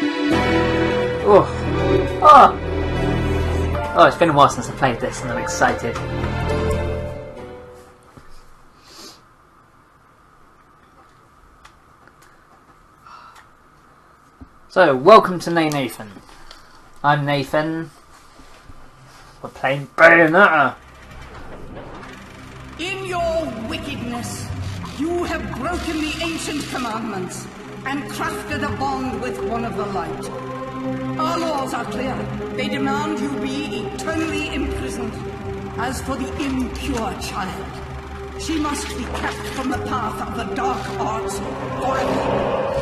Oh. Oh! Oh, it's been a while since I played this and I'm excited. So, welcome to NayNayfin. I'm Nayfin. We're playing Bayonetta. In your wickedness, you have broken the ancient commandments and crafted a bond with one of the light. Our laws are clear. They demand you be eternally imprisoned. As for the impure child, she must be kept from the path of the dark arts forever.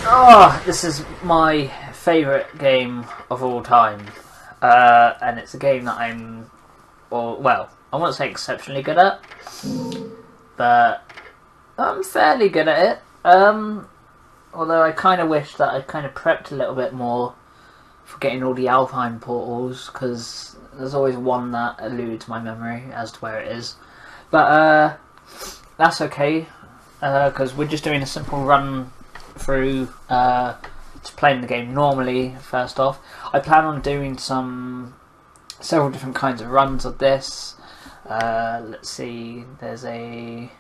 Oh, this is my favourite game of all time, and it's a game that I'm, well, I won't say exceptionally good at, but I'm fairly good at it, although I kind of wish that I'd kind of prepped a little bit more for getting all the Alpine portals, because there's always one that eludes my memory as to where it is, but that's okay, because we're just doing a simple run through to playing the game normally. First off, I plan on doing several different kinds of runs of this. Let's see, there's a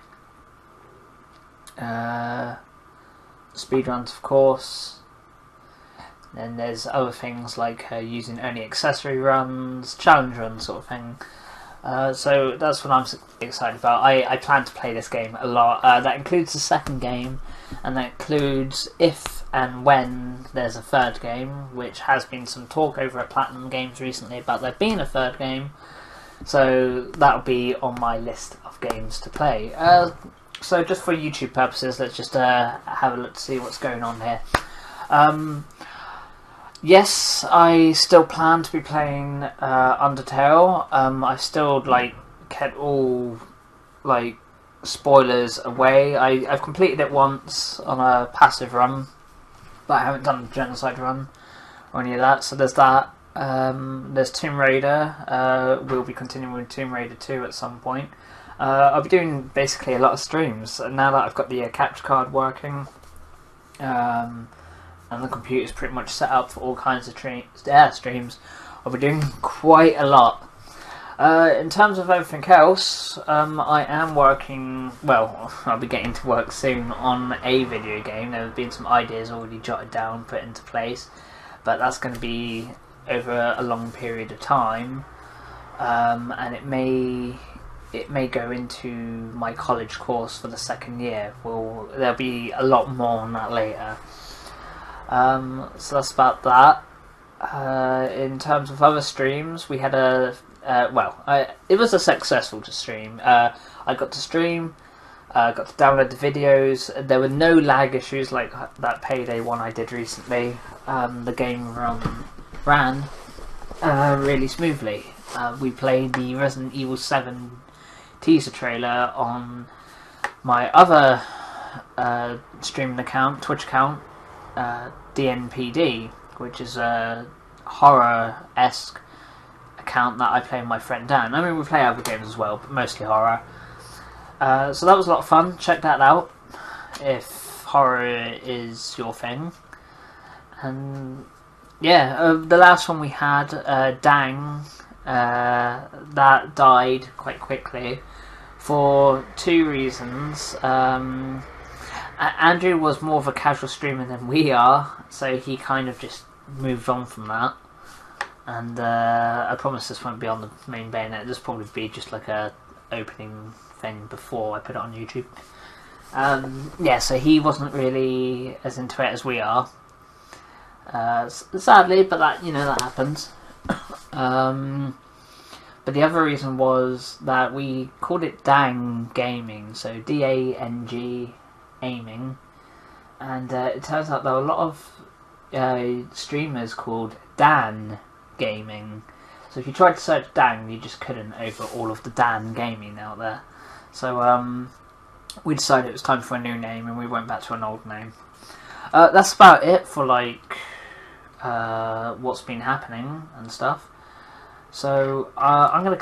speed runs, of course. Then there's other things like using only accessory runs, challenge runs, sort of thing. So that's what I'm excited about. I plan to play this game a lot. That includes the second game, and that includes if and when there's a third game, which has been some talk over at Platinum Games recently about there being a third game. So that'll be on my list of games to play. So just for YouTube purposes, let's just have a look to see what's going on here. Yes, I still plan to be playing Undertale. I've still kept all spoilers away. I've completed it once on a passive run, but I haven't done a genocide run or any of that. So there's that. There's Tomb Raider. We'll be continuing with Tomb Raider 2 at some point. I'll be doing basically a lot of streams now that I've got the capture card working. And the computer's pretty much set up for all kinds of streams. I'll be doing quite a lot. In terms of everything else, I am working, well, I'll be getting to work soon on a video game. There have been some ideas already jotted down, put into place, but that's going to be over a long period of time, and it may go into my college course for the second year. There'll be a lot more on that later. So that's about that. In terms of other streams, we had it was a successful stream. I got to stream, got to download the videos. There were no lag issues like that Payday one I did recently. The game ran really smoothly. We played the Resident Evil 7 teaser trailer on my other streaming account, Twitch account, DNPD, which is a horror-esque account that I play with my friend Dan. I mean, we play other games as well, but mostly horror. So that was a lot of fun. Check that out if horror is your thing. And yeah, the last one we had, Dang, that died quite quickly for two reasons. Andrew was more of a casual streamer than we are, so he kind of just moved on from that. And I promise this won't be on the main Bayonetta. This will probably be just like a opening thing before I put it on YouTube. Yeah, so he wasn't really as into it as we are. Sadly, but that that happens. But the other reason was that we called it Dang Gaming, so DANG aiming, and it turns out there are a lot of streamers called Dan Gaming. So if you tried to search Dang, you just couldn't over all of the Dan Gaming out there. So we decided it was time for a new name, and we went back to an old name. That's about it for like what's been happening and stuff. So I'm gonna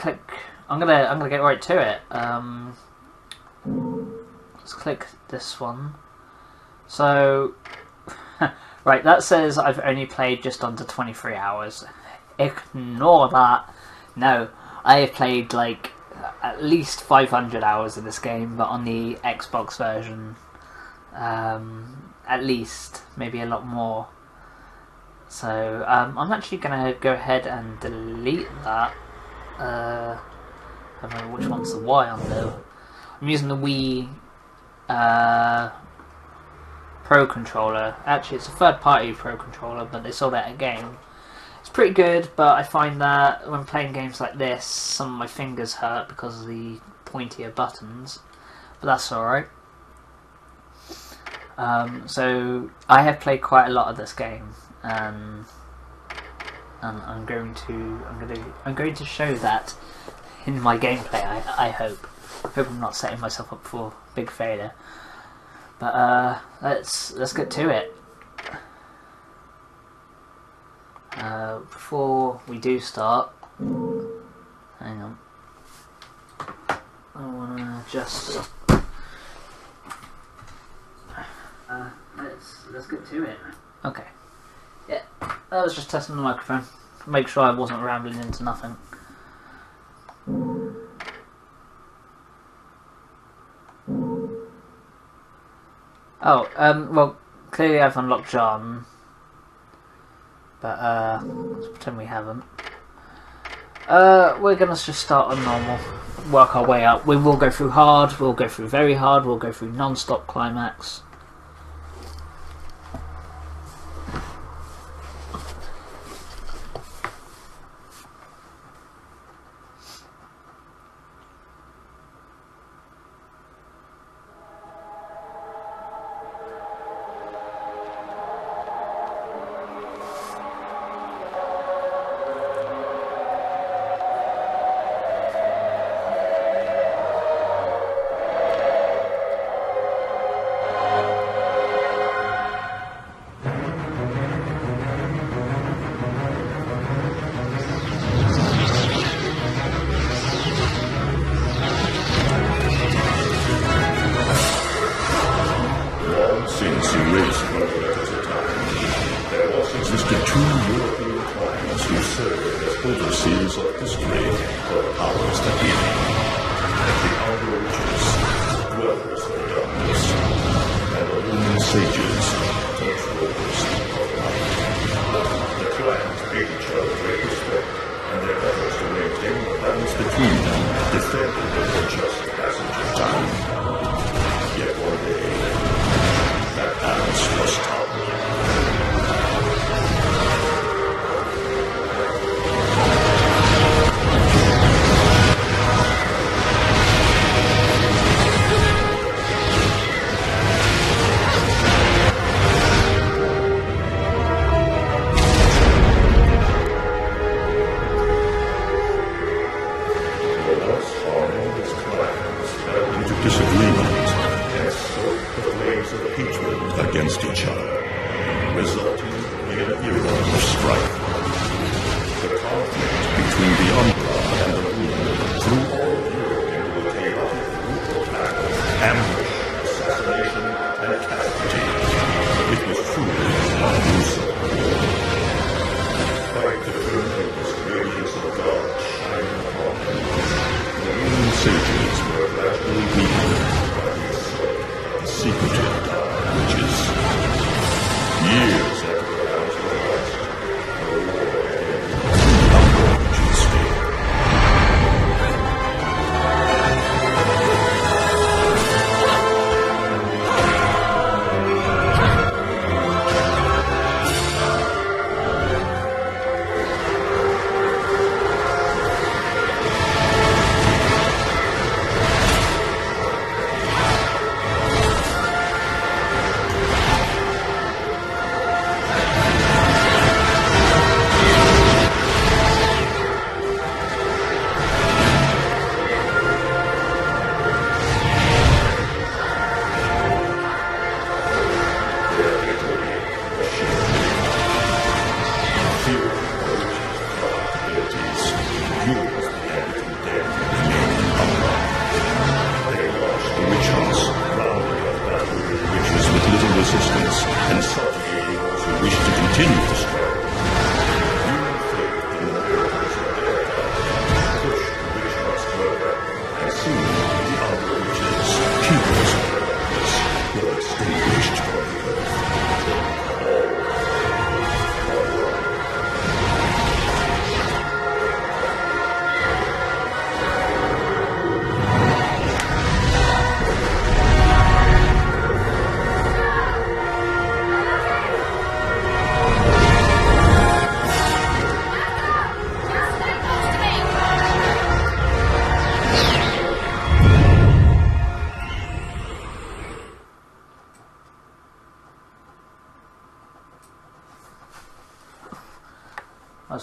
get right to it. Let's click this one. So right, that says I've only played just under 23 hours. Ignore that. No, I have played like at least 500 hours of this game, but on the Xbox version, at least, maybe a lot more. So I'm actually going to go ahead and delete that. I don't know which one's the Y on there. I'm using the Wii Pro controller. Actually, it's a third-party Pro controller, but they sold it at a game. It's pretty good, but I find that when playing games like this, some of my fingers hurt because of the pointier buttons. But that's alright. So I have played quite a lot of this game. And I'm going to show that in my gameplay. I hope I'm not setting myself up for big failure. But let's get to it. Before we do start, hang on. I wanna just let's get to it. Okay. Yeah, I was just testing the microphone. Make sure I wasn't rambling into nothing. Oh, well, clearly I've unlocked John. But, let's pretend we haven't. We're gonna just start on normal. Work our way up. We will go through hard, we'll go through very hard, we'll go through non-stop climax. Overseers of history, powers that be, the outer reaches, dwellers of darkness, and the luminous sages, controllers of light. The clans paid each other great respect, and their efforts to maintain the balance between them defended the just passage of time. Yet one day, that balance was toppled. Against each other, resulting in an era of strife. The conflict between the Umbra and the Ruler threw all Europe into a chaotic loop of battle, ambush, assassination, and casualty. It was truly unusual. Despite the tremendous radiance of God shining upon them, the human sages were gradually weakened by the assault of the secretive dark witches. Years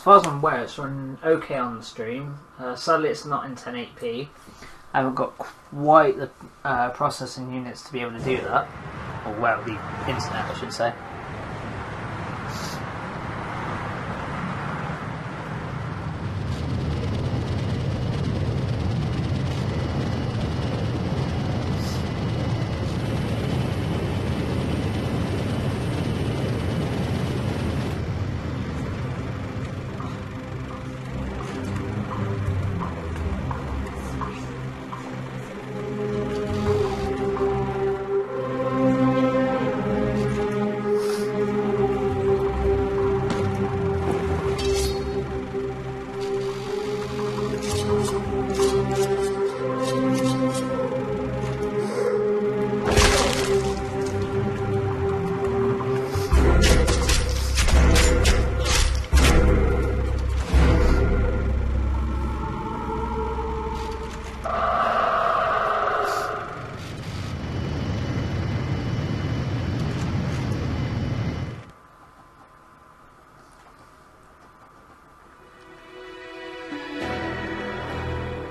far as I'm aware, it's running okay on the stream. Sadly, it's not in 1080p. I haven't got quite the processing units to be able to do that. Or, well, the internet, I should say.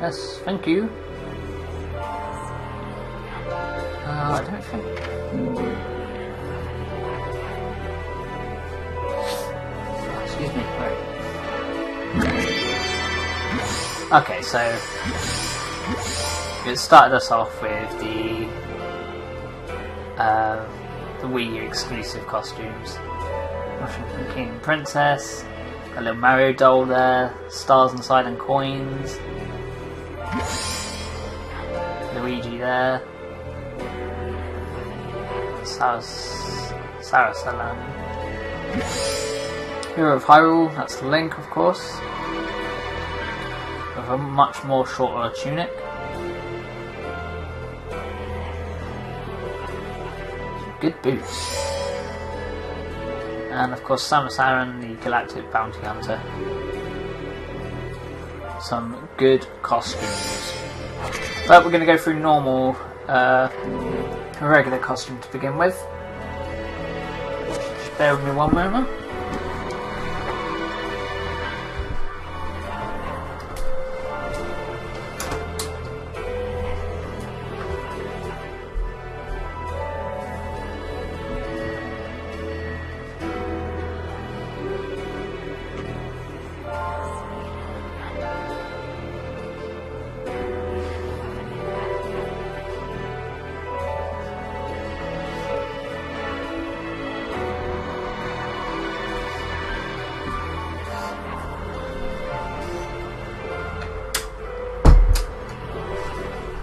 Yes, thank you. I don't think... Oh, excuse me, wait. Okay, so... it started us off with the Wii U exclusive costumes. Russian King and Princess, a little Mario doll there, stars inside and coins. Luigi there. Sarasalan. Hero of Hyrule, that's Link of course. With a much more shorter tunic. Good boots. And of course Samus Aran, the Galactic Bounty Hunter. Some good costumes. But we're going to go through normal, regular costume to begin with. Just bear with me one moment.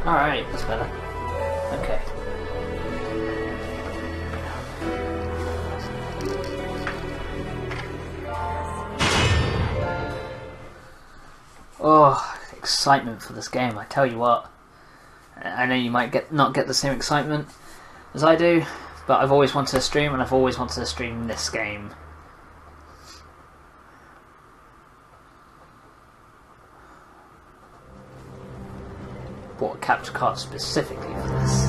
Alright, that's better. Okay. Oh, excitement for this game, I tell you what. I know you might not get the same excitement as I do, but I've always wanted to stream, and I've always wanted to stream this game. Bought a capture card specifically for this.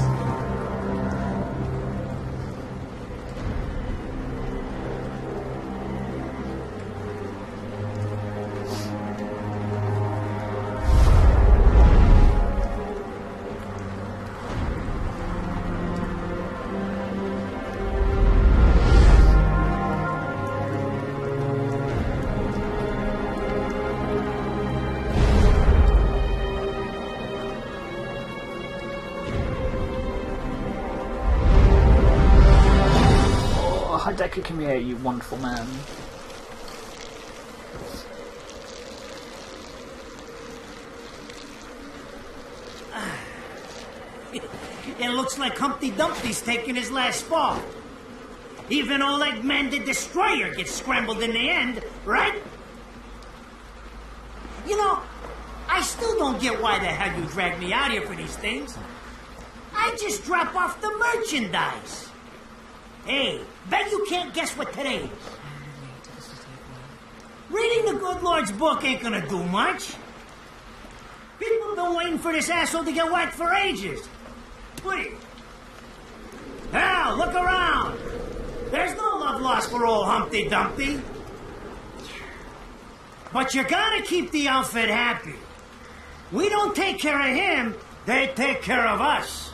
Hideki Kamiya, you wonderful man. It looks like Humpty Dumpty's taking his last fall. Even old Eggman the Destroyer gets scrambled in the end, right? You know, I still don't get why the hell you dragged me out here for these things. I just drop off the merchandise. Hey, bet you can't guess what today is. Reading the good Lord's book ain't gonna do much. People have been waiting for this asshole to get whacked for ages. Please. Hell, look around. There's no love lost for old Humpty Dumpty. But you gotta keep the outfit happy. We don't take care of him, they take care of us.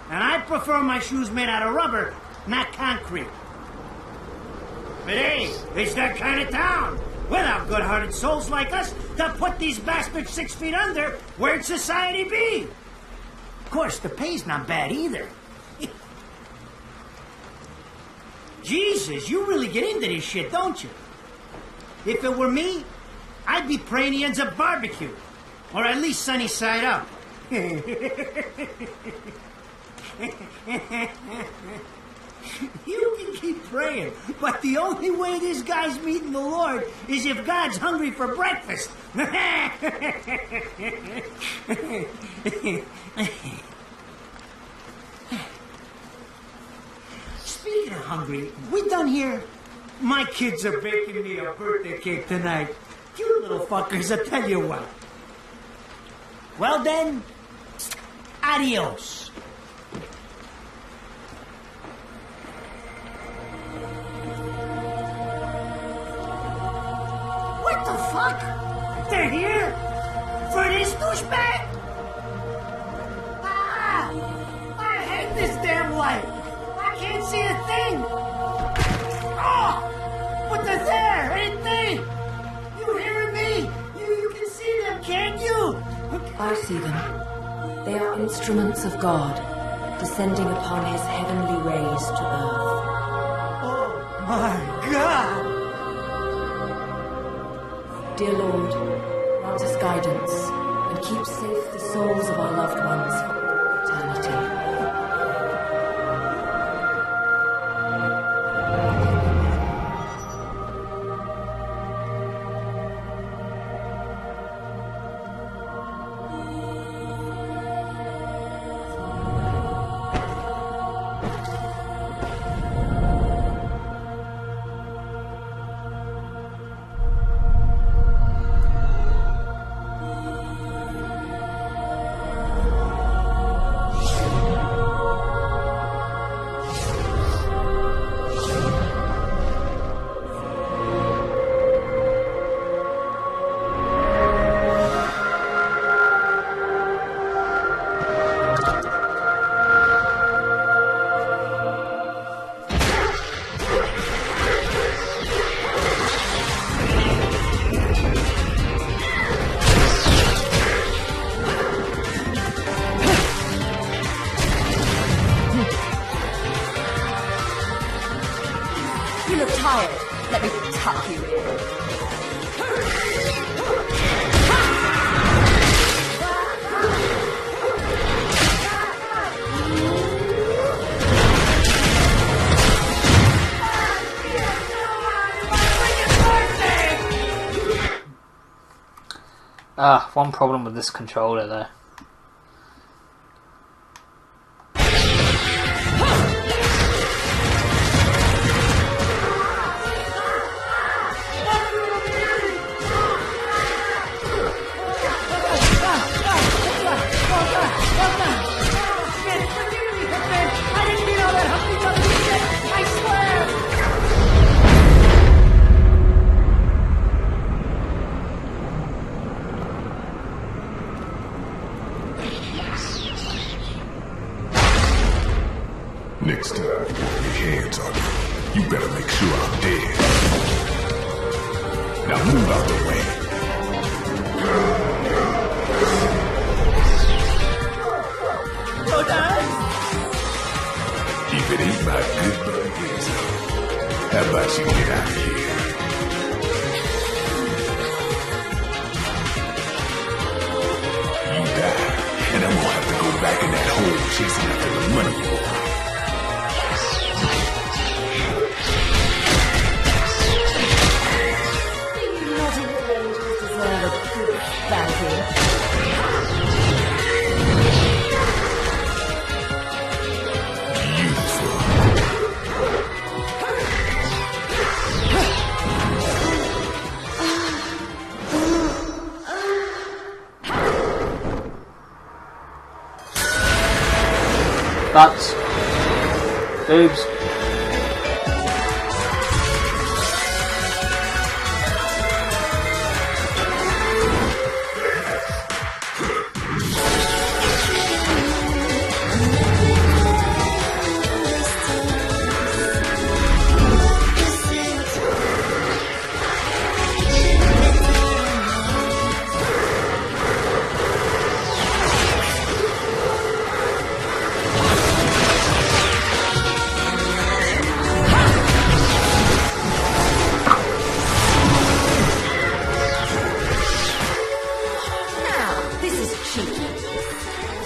And I prefer my shoes made out of rubber, not concrete. But hey, it's that kind of town. Without good-hearted souls like us to put these bastards 6 feet under, where'd society be? Of course, the pay's not bad either. Jesus, you really get into this shit, don't you? If it were me, I'd be praying he ends up barbecue. Or at least sunny side up. You can keep praying, but the only way this guy's meeting the Lord is if God's hungry for breakfast. Speaking of hungry, we done here? My kids are baking me a birthday cake tonight. You little fuckers, I tell you what. Well then, adios. What the fuck? They're here? For this douchebag? Ah! I hate this damn light. I can't see a thing. Oh! But they're there, ain't they? You hearing me? You can see them, can't you? I see them. They are instruments of God, descending upon his heavenly rays to earth. Oh my God! Dear Lord, grant us guidance and keep safe the souls of our loved ones for eternity. You look tired. Let me tuck you in. One problem with this controller there. Next time, your hands on me. You better make sure I'm dead. Now move out the way. If it ain't my good buddy Hazel, how about you get out of here? You die, and I'm gonna have to go back in that hole chasing after the money you want. Butts. Boobs.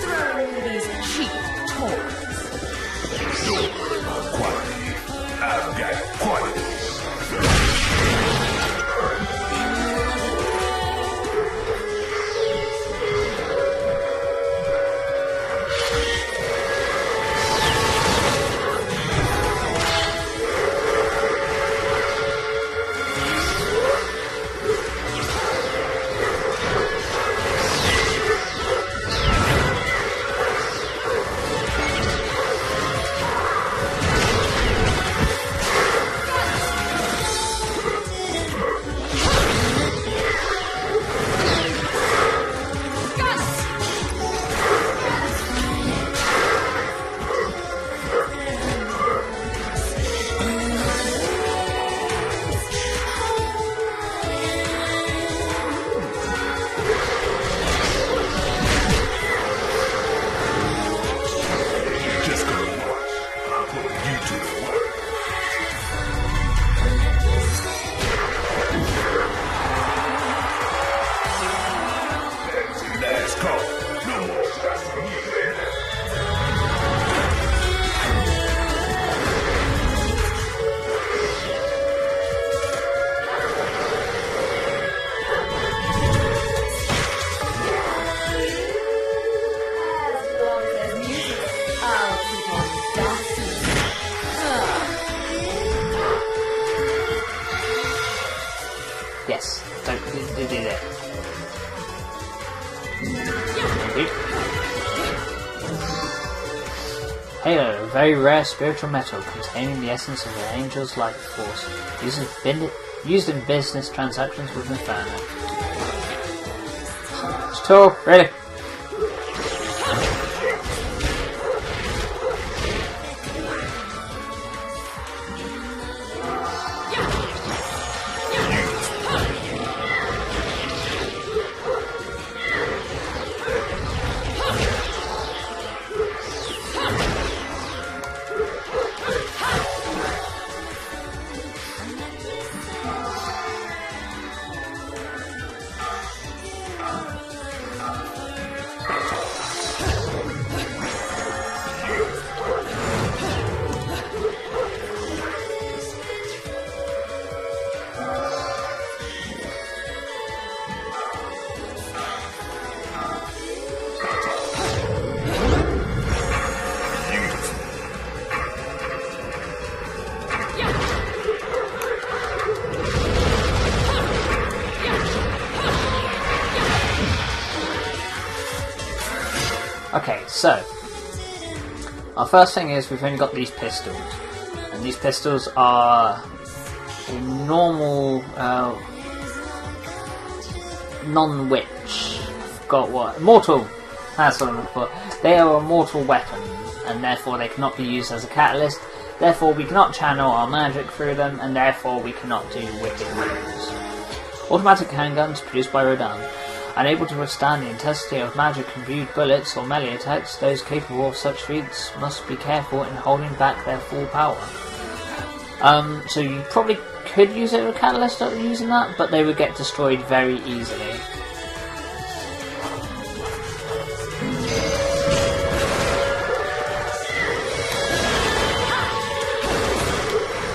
Throwing me these cheap toys. Don't worry about quality. I've got quantity. Yes, don't do that. Halo, a very rare spiritual metal containing the essence of an angel's life force, used in business transactions with Inferno. It's tall, ready. Okay, so our first thing is we've only got these pistols, and these pistols are a normal non-witch. Forgot what mortal. That's what I'm looking for. They are a mortal weapon, and therefore they cannot be used as a catalyst. Therefore, we cannot channel our magic through them, and therefore we cannot do wicked moves. Automatic handguns produced by Rodan. Unable to withstand the intensity of magic-imbued bullets or melee attacks, those capable of such feats must be careful in holding back their full power. So you probably could use it as a catalyst using that, but they would get destroyed very easily.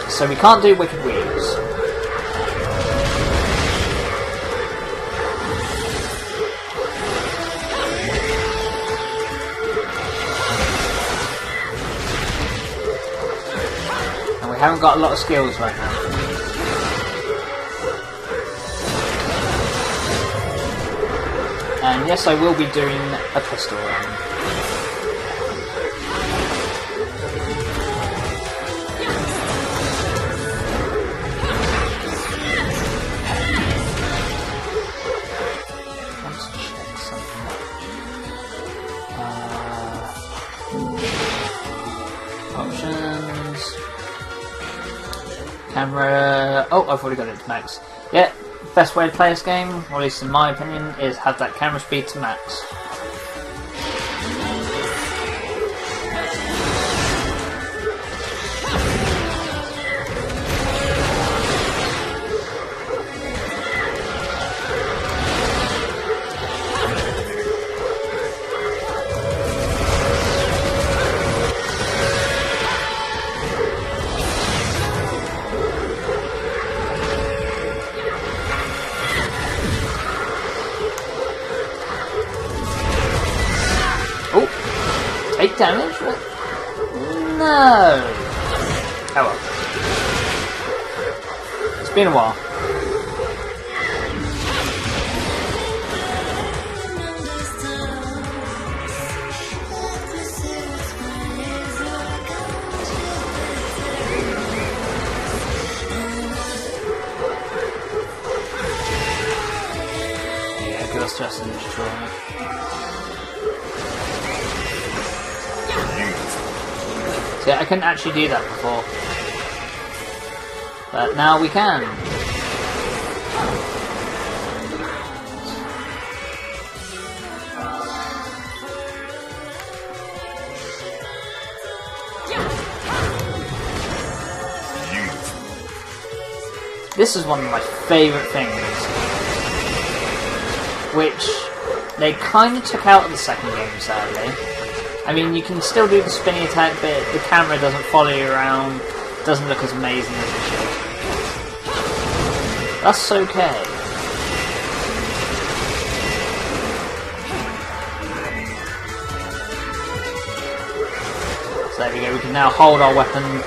So we can't do wicked weaves. We haven't got a lot of skills right now. And yes, I will be doing a pistol round. Let's check something. Options. Camera. Oh, I've already got it to max. Yeah, best way to play this game, or at least in my opinion, is have that camera speed to max. take damage? No. Oh well. It's been a while. Just in destroy. See, I couldn't actually do that before, but now we can. This is one of my favourite things, which they kind of took out of the second game, sadly. I mean, you can still do the spinny attack, but the camera doesn't follow you around, doesn't look as amazing as it should. That's okay. So there we go, we can now hold our weapon.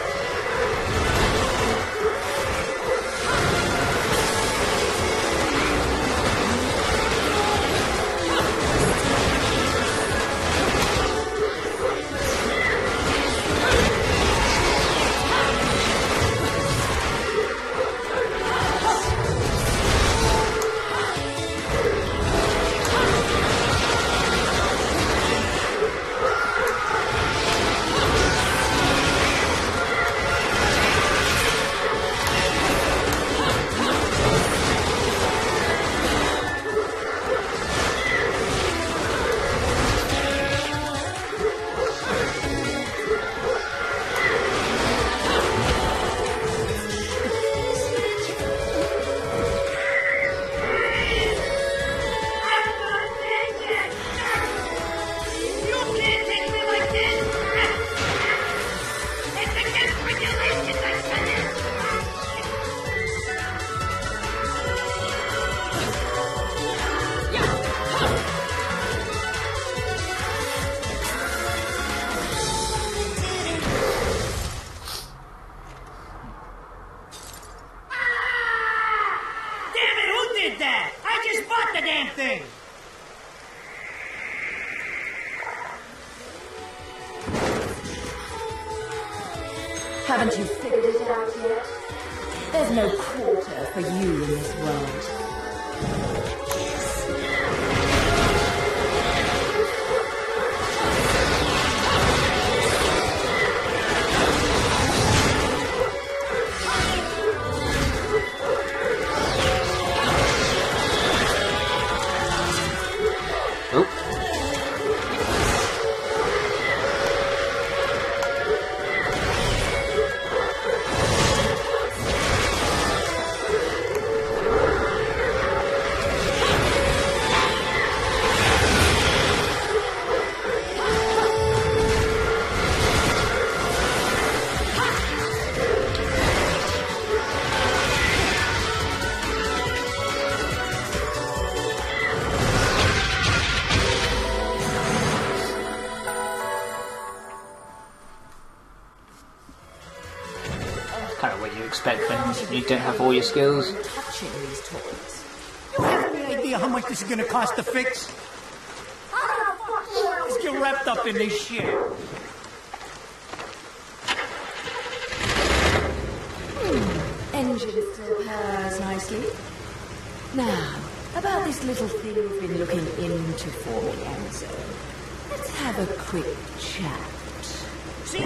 Haven't you figured it out yet? There's no quarter for you in this world. Kind of what you expect when you don't have all your skills. Touching these toys. You have any idea how much this is gonna cost to fix? Let's get wrapped up in this shit. Engine still pairs nicely. Now, about this little thing you've been looking into for me, Enzo. Let's have a quick chat. See?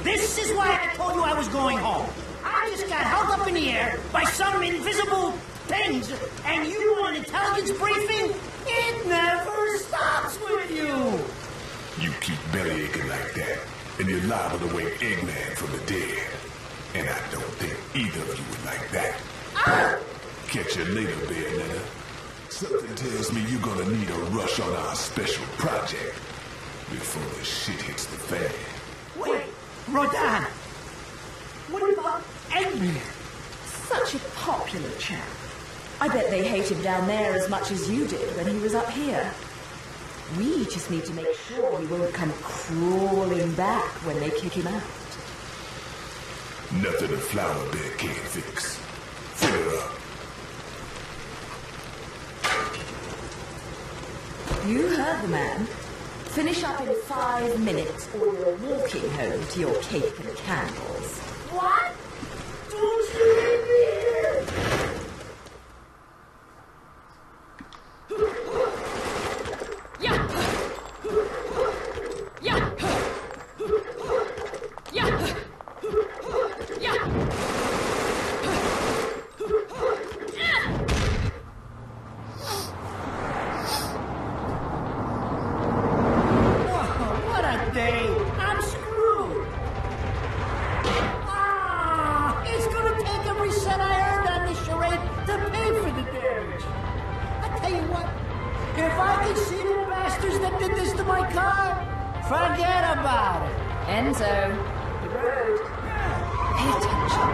This is why I told you I was going home. I just got held up in the air by some invisible things, and you want an intelligence briefing? It never stops with you. You keep belly aching like that, and you're liable to wake Eggman from the dead. And I don't think either of you would like that. Catch you later, Bayonetta. Something tells me you're gonna need a rush on our special project before the shit hits the fan. Wait, Rodan. What about Eggman? Such a popular chap. I bet they hate him down there as much as you did when he was up here. We just need to make sure he won't come crawling back when they kick him out. Nothing a flower bed can't fix. Fill it up. You heard the man. Finish up in 5 minutes or you're walking home to your cake and candles. What? Don't leave me here! Forget about it. Enzo, the road. Pay attention.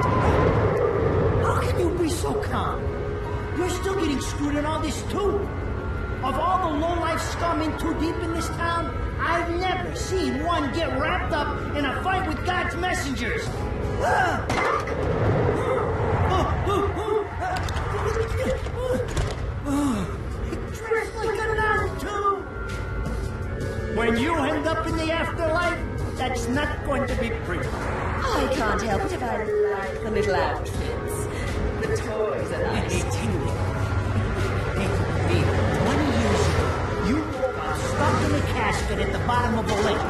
How can you be so calm? You're still getting screwed in all this too. Of all the low-life scum in too deep in this town, I've never seen one get wrapped up in a fight with God's messengers. Dressed like a nun too. When you end up in the afterlife, that's not going to be pretty. I can't help it if I like the little outfits. The toys are nice. Hey, 20 years ago, you got stuck in a casket at the bottom of a lake.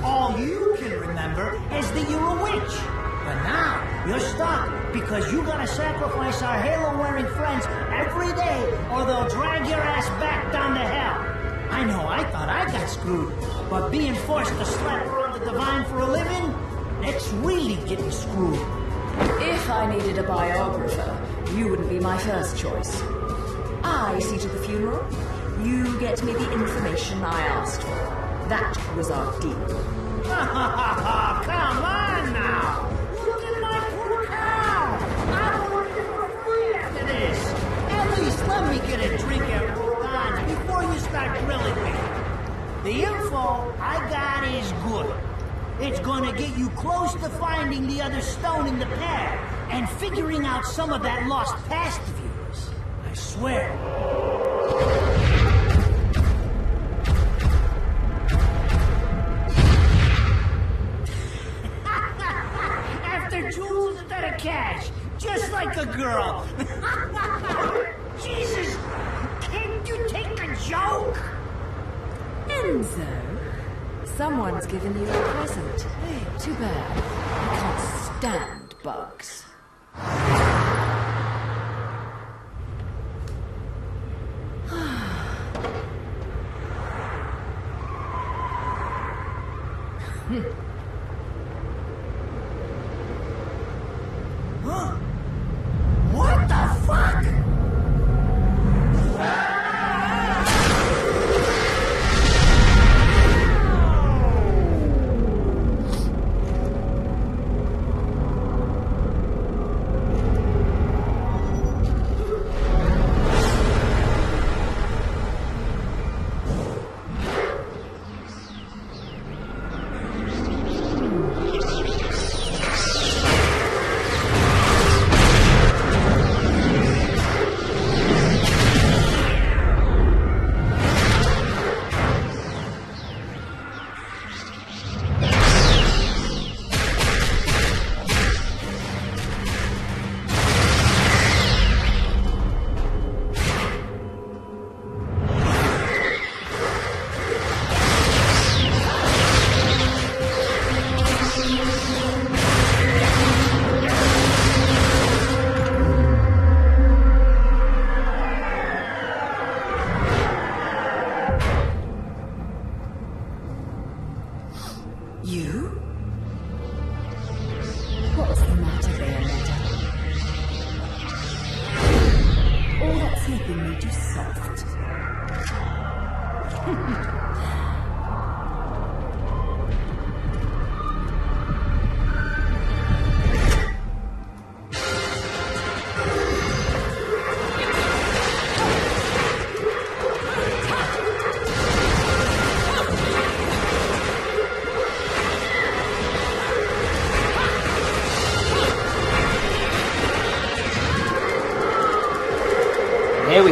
All you can remember is that you're a witch. But now, you're stuck because you gotta sacrifice our halo-wearing friends every day or they'll drag your ass back down to hell. I know, I thought I got screwed, but being forced to slap around the divine for a living, it's really getting screwed. If I needed a biographer, you wouldn't be my first choice. I see to the funeral. You get me the information I asked for. That was our deal. Come on now! Look at my poor cow! I'm working for free after this! At least let me get a drink at Rodon's before you start grilling me. The info I got is good. It's gonna get you close to finding the other stone in the path and figuring out some of that lost past of yours. I swear. After jewels instead of cash, just like a girl. Jesus, can't you take a joke? Enzo, someone's given you a present. Too bad. I can't stand bugs. Huh? What the fuck? You? What's the matter, Bayonetta? All that sleeping made you soft.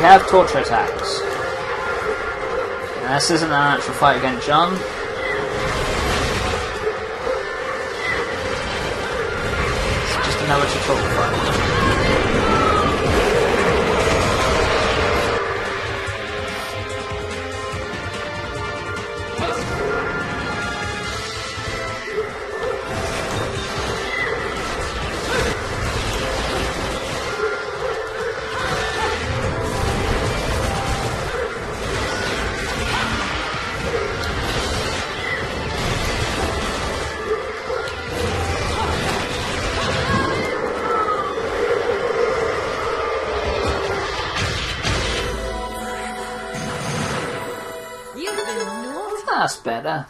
have torture attacks. And this isn't an actual fight against John. It's just another tutorial fight. That's better.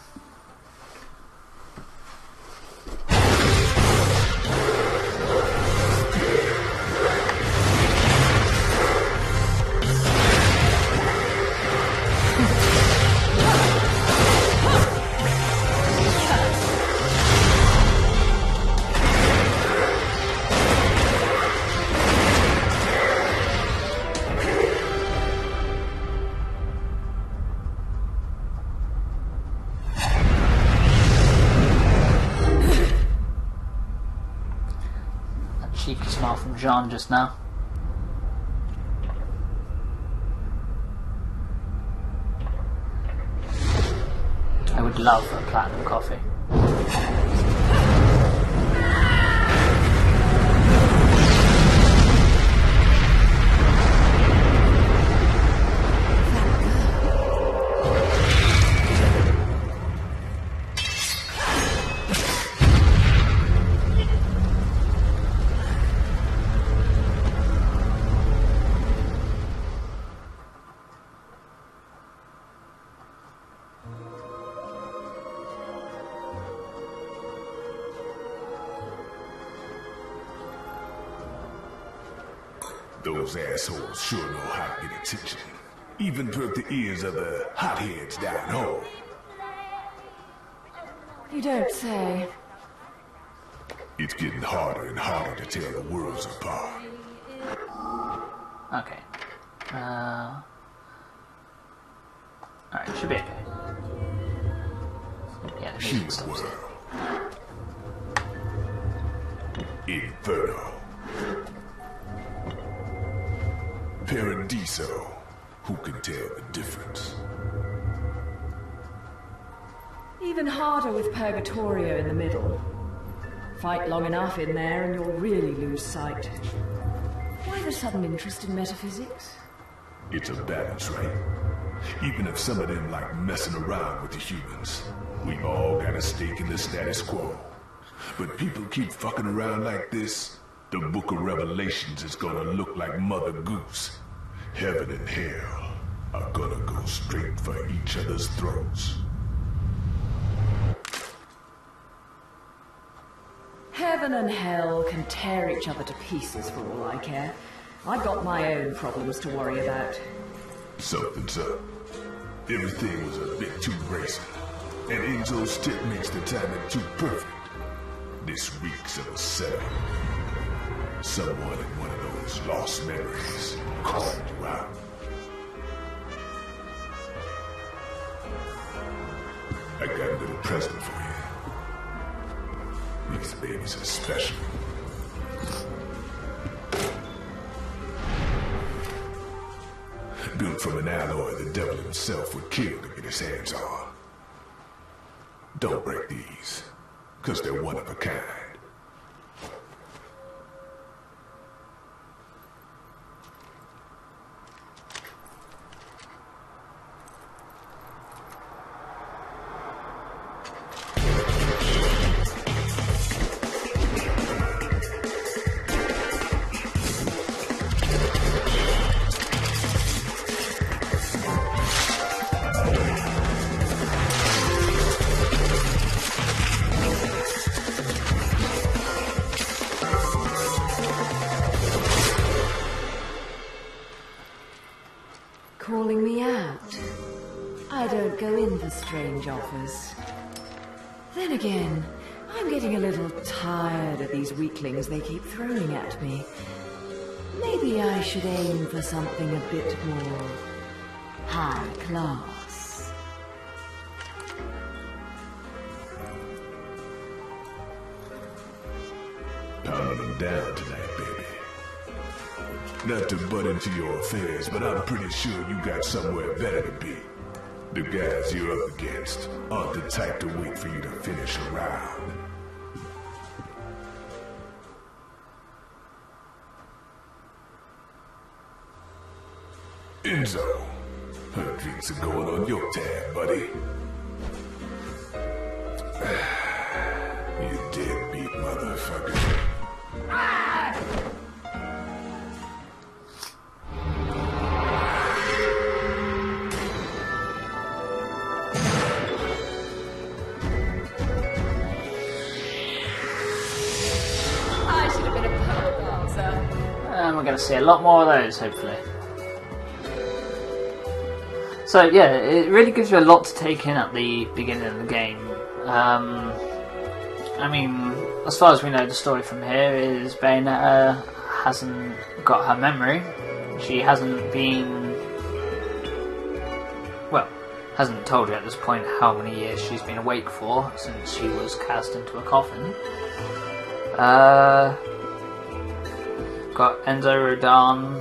Cheeky smile from John just now. I would love a platinum coffee. Those assholes sure know how to get attention. Even perk the ears of the hotheads down home. You don't say. It's getting harder and harder to tell the worlds apart. Okay. Alright, should be okay. Yeah, the music stops there. Inferno. Paradiso. Who can tell the difference? Even harder with Purgatorio in the middle. Fight long enough in there and you'll really lose sight. Why the sudden interest in metaphysics? It's a balance, right? Even if some of them like messing around with the humans, we've all got a stake in the status quo. But people keep fucking around like this, the Book of Revelations is gonna look like Mother Goose. Heaven and hell are gonna go straight for each other's throats. Heaven and hell can tear each other to pieces for all I care. I've got my own problems to worry about. Something's up. Everything was a bit too racing, and Enzo's tip makes the timing too perfect. This reeks of a setup. Someone in one of those lost memories called you out. I got a little present for you. These babies are special. Built from an alloy the devil himself would kill to get his hands on. Don't break these, because they're one of a kind. Calling me out? I don't go in for strange offers. Then again, I'm getting a little tired of these weaklings they keep throwing at me. Maybe I should aim for something a bit more high class. Pounding them down tonight, baby. Not to butt into your affairs, but I'm pretty sure you got somewhere better to be. The guys you're up against aren't the type to wait for you to finish a round. Enzo, her drinks are going on your tab, buddy. You deadbeat motherfucker. I should have been a pole dancer. And we're going to see a lot more of those, hopefully. So yeah, it really gives you a lot to take in at the beginning of the game. I mean, as far as we know, the story from here is Bayonetta hasn't got her memory. She hasn't been... well, hasn't told you at this point how many years she's been awake for since she was cast into a coffin. Got Enzo Rodan.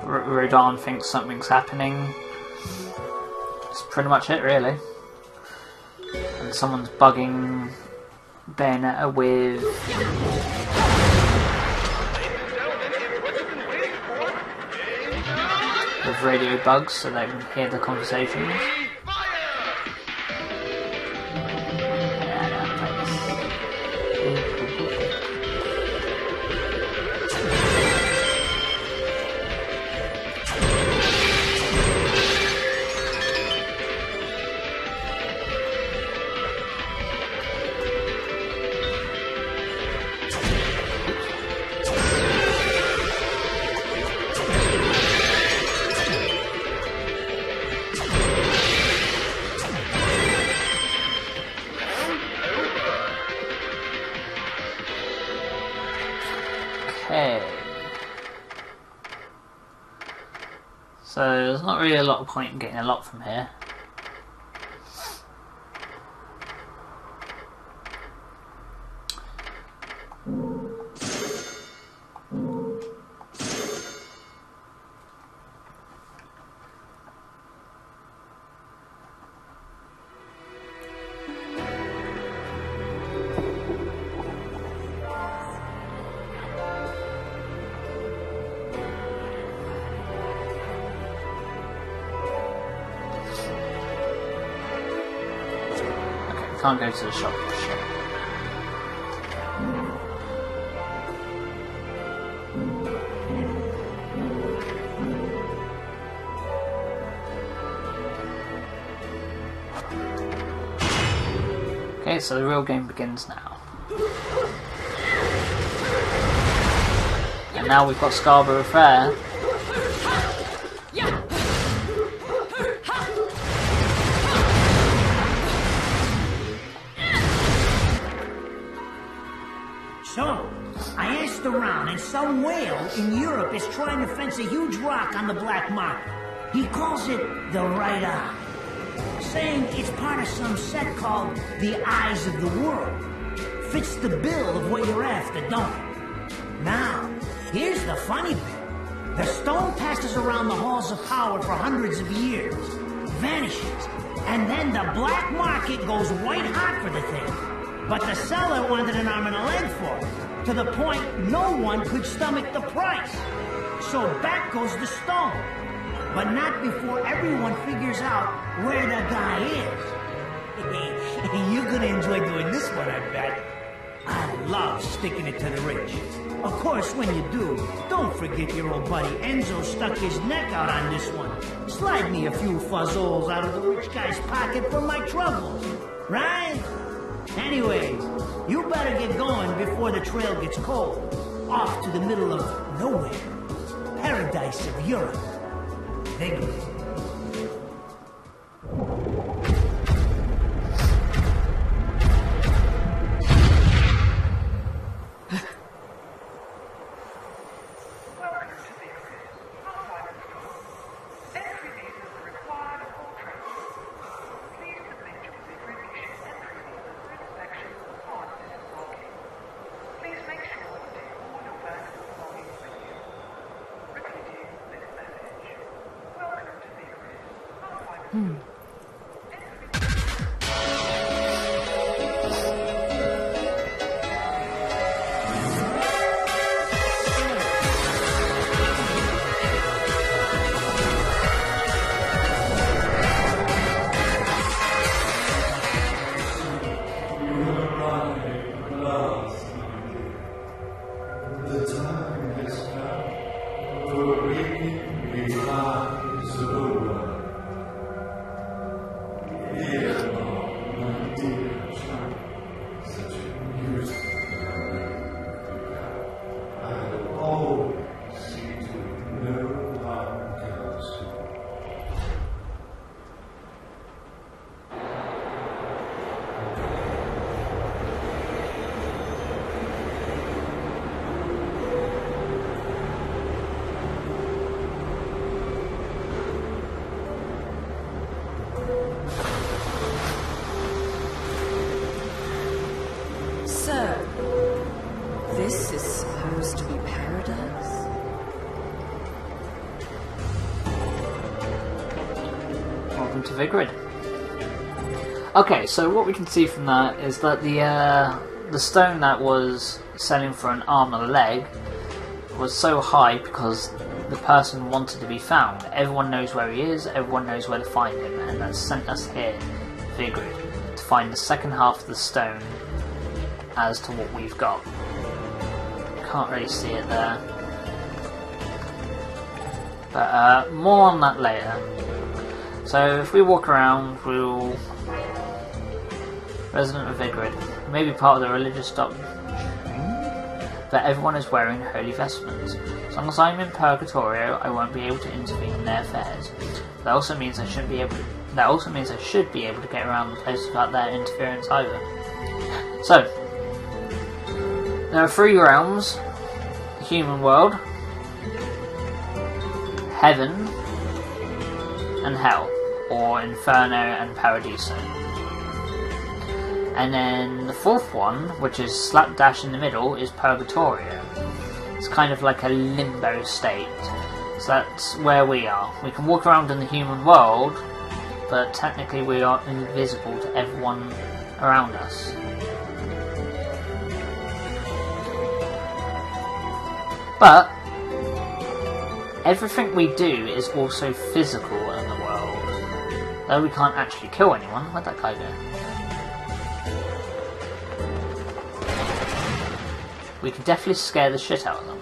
Rodan thinks something's happening. That's pretty much it, really. And someone's bugging Bayonetta with radio bugs so they can hear the conversations. Okay. So there's not really a lot of point in getting a lot from here. Can't go to the shop. Okay, so the real game begins now. And now we've got Scarborough Fair. So, I asked around, and some whale in Europe is trying to fence a huge rock on the black market. He calls it the right eye, saying it's part of some set called the Eyes of the World. Fits the bill of what you're after, don't it? Now, here's the funny bit. The stone passes around the halls of power for hundreds of years, vanishes, and then the black market goes white hot for the thing. But the seller wanted an arm and a leg for it, to the point no one could stomach the price. So back goes the stone. But not before everyone figures out where the guy is. You're gonna enjoy doing this one, I bet. I love sticking it to the rich. Of course, when you do, don't forget your old buddy Enzo stuck his neck out on this one. Slide me a few fuzzoles out of the rich guy's pocket for my troubles. Right? Anyway, you better get going before the trail gets cold. Off to the middle of nowhere. Paradise of Europe. Vigor. This is supposed to be paradise? Welcome to Vigrid. Okay, so what we can see from that is that the stone that was selling for an arm and a leg was so high because the person wanted to be found. Everyone knows where he is, everyone knows where to find him, and that sent us here, Vigrid, to find the second half of the stone as to what we've got. Can't really see it there. But more on that later. So if we walk around, we'll... Resident of Vigrid. Maybe part of the religious doctrine that everyone is wearing holy vestments. As long as I'm in Purgatorio, I won't be able to intervene in their affairs. That also means I shouldn't be able to... That also means I should be able to get around the place without their interference either. So, there are 3 realms: the human world, heaven, and hell, or Inferno and Paradiso. And then the 4th one, which is slapdash in the middle, is Purgatorio. It's kind of like a limbo state. So that's where we are. We can walk around in the human world, but technically we are invisible to everyone around us. But everything we do is also physical in the world. Though we can't actually kill anyone. Where'd that guy go? We can definitely scare the shit out of them.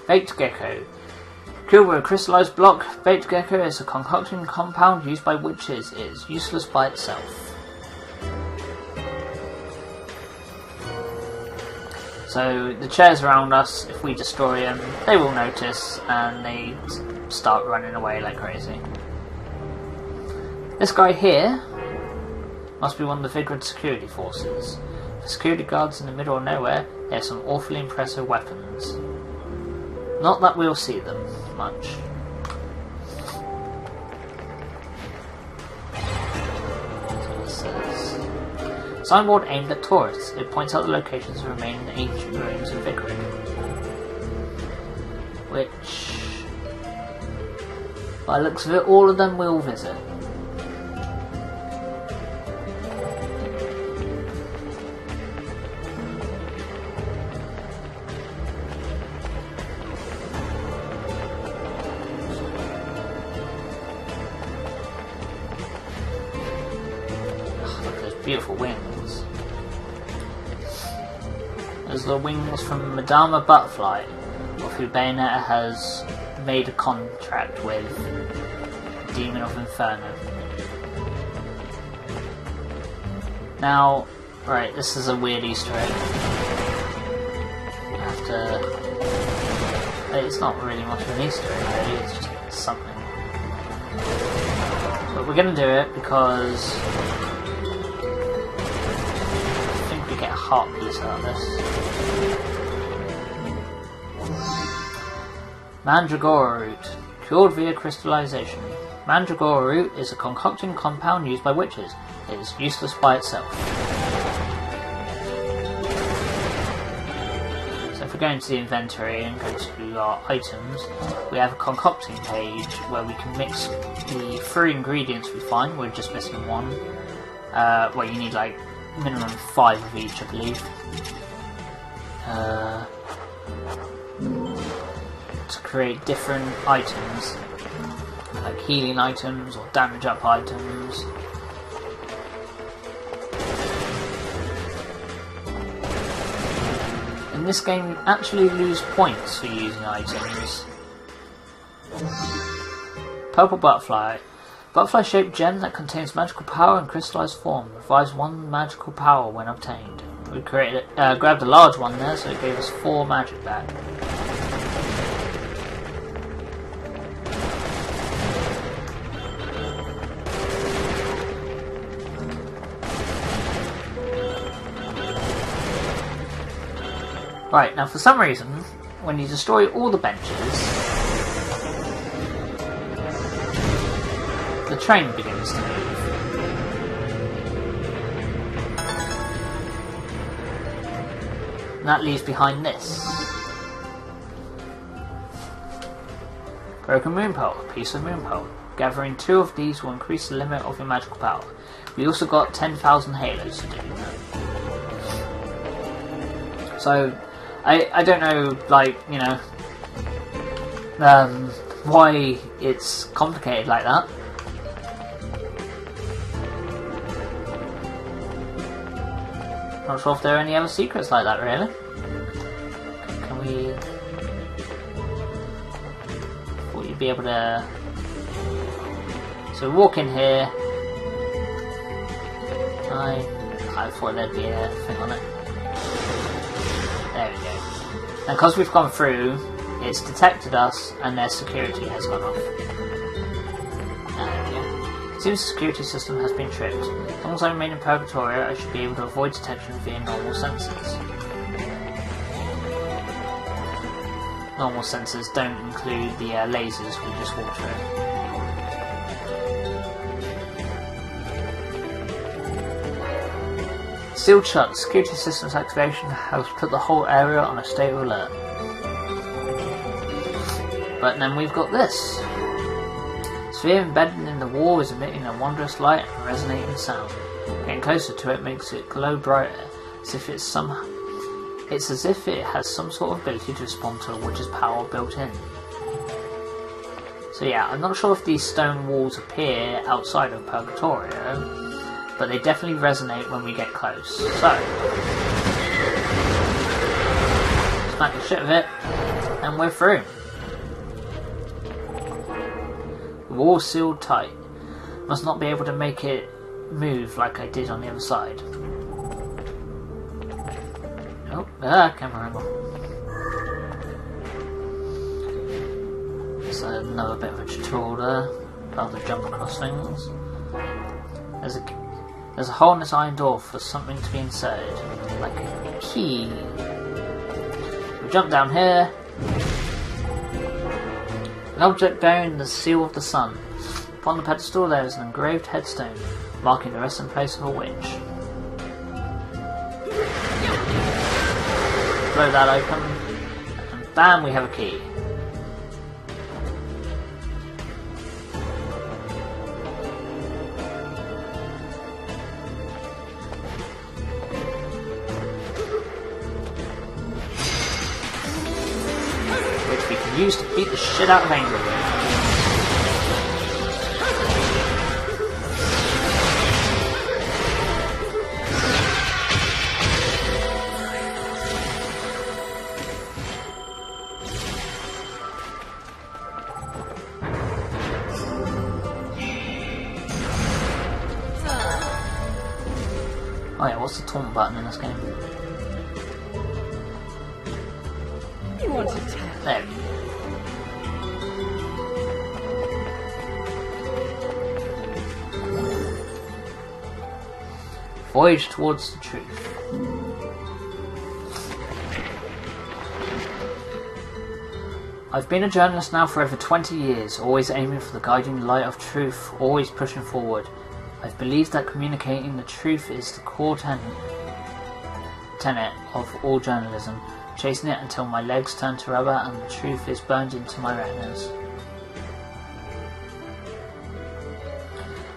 Baked Gecko. Killed with a crystallized block, Baked Gecko is a concocting compound used by witches. It is useless by itself. So the chairs around us, if we destroy them, they will notice and they start running away like crazy. This guy here must be one of the Vigrid security forces. The security guards in the middle of nowhere, they have some awfully impressive weapons. Not that we'll see them much. Signboard aimed at tourists. It points out the locations of remaining ancient ruins of Vigrid. Which, by the looks of it, all of them we'll visit. Look at those beautiful wings. There's the wings from Madama Butterfly, of who Bayonetta has made a contract with the Demon of Inferno. Now, right, this is a weird Easter egg. I have to... It's not really much of an Easter egg, really, it's just something. But we're gonna do it because I think we get a heart piece out of this. Mandragora root, cured via crystallization. Mandragora root is a concocting compound used by witches. It is useless by itself. So if we go into the inventory and go to our items, we have a concocting page where we can mix the 3 ingredients we find. We're just missing 1. Well, you need like minimum 5 of each, I believe. To create different items, like healing items or damage up items. In this game, you actually lose points for using items. Purple butterfly. Butterfly-shaped gem that contains magical power in crystallized form. Revives 1 magical power when obtained. We grabbed a large one there, so it gave us 4 magic back. Right, now for some reason, when you destroy all the benches, the train begins to move. And that leaves behind this. Broken moon pearl, a piece of moon pearl. Gathering 2 of these will increase the limit of your magical power. We also got 10,000 halos to do. So, I don't know, like, you know, why it's complicated like that. Not sure if there are any other secrets like that, really. Can we... Will you be able to... So we walk in here. I thought there'd be a thing on it. There we go. And because we've gone through, it's detected us and their security has gone off. There we go. Seems the security system has been tripped. As long as I remain in Purgatoria, I should be able to avoid detection via normal sensors. Normal sensors don't include the lasers we just walked through. Sealed shut. Security systems activation has put the whole area on a state of alert. But then we've got this. Sphere embedded in the wall is emitting a wondrous light and resonating sound. Getting closer to it makes it glow brighter, as if it's as if it has some sort of ability to respond to a witch's power built in. So yeah, I'm not sure if these stone walls appear outside of Purgatoria, but they definitely resonate when we get close. So, smack the shit of it, and we're through. The wall's sealed tight. Must not be able to make it move like I did on the other side. Oh, camera angle. There's another bit of a tutorial there. About to jump across things. There's a hole in this iron door for something to be inserted, like a key. We jump down here. An object bearing the seal of the sun. Upon the pedestal there is an engraved headstone, marking the resting place of a witch. Blow that open, and bam, we have a key. Used to beat the shit out of Angry with. Oh yeah, what's the taunt button in this game? You want to tell? There we go. Voyage towards the truth. I've been a journalist now for over 20 years, always aiming for the guiding light of truth, always pushing forward. I've believed that communicating the truth is the core tenet of all journalism. chasing it until my legs turn to rubber and the truth is burned into my retinas.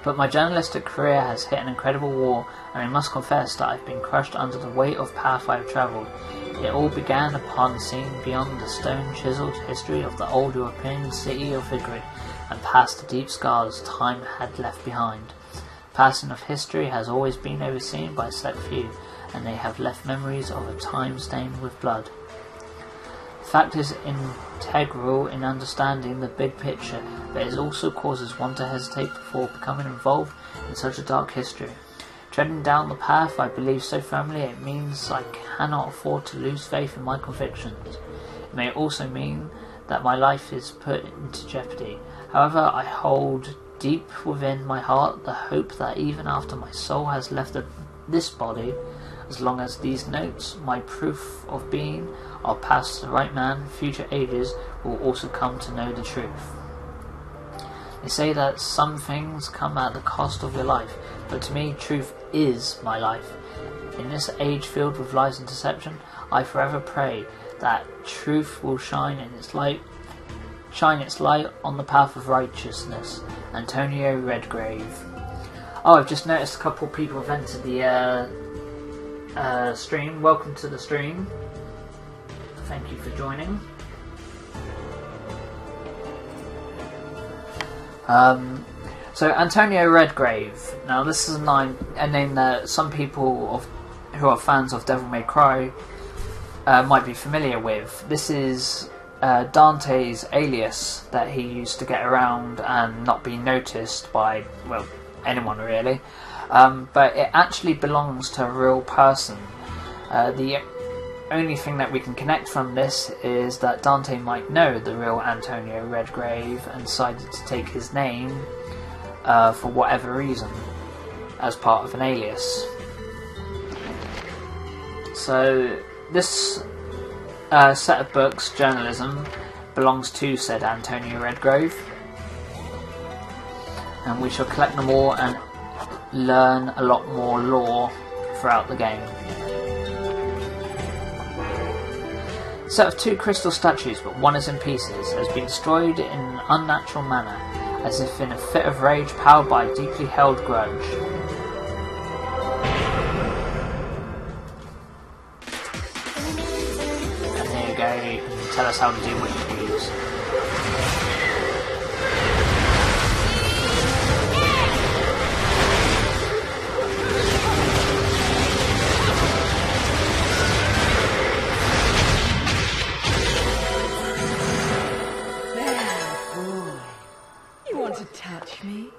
But my journalistic career has hit an incredible wall, and I must confess that I've been crushed under the weight of path I've travelled. It all began upon seeing beyond the stone-chiselled history of the old European city of Vigrid, and past the deep scars time had left behind. The passing of history has always been overseen by a select few, and they have left memories of a time stained with blood. The fact is integral in understanding the big picture, but it also causes one to hesitate before becoming involved in such a dark history. Treading down the path I believe so firmly, it means I cannot afford to lose faith in my convictions. It may also mean that my life is put into jeopardy. However, I hold deep within my heart the hope that even after my soul has left this body, as long as these notes, my proof of being, are past the right man, future ages will also come to know the truth. They say that some things come at the cost of your life, but to me, truth is my life. In this age filled with lies and deception, I forever pray that truth will shine its light on the path of righteousness. Antonio Redgrave. Oh, I've just noticed a couple of people have entered the stream. Welcome to the stream. Thank you for joining. So Antonio Redgrave. Now this is a name that some people who are fans of Devil May Cry might be familiar with. This is Dante's alias that he used to get around and not be noticed by, well, anyone really. But it actually belongs to a real person. The only thing that we can connect from this is that Dante might know the real Antonio Redgrave and decided to take his name for whatever reason as part of an alias. So this set of books, Journalism, belongs to said Antonio Redgrave, and we shall collect them all and learn a lot more lore throughout the game. Set of 2 crystal statues, but one is in pieces, has been destroyed in an unnatural manner, as if in a fit of rage powered by a deeply held grudge. And there you go, you can tell us how to do what you use. You want to touch me?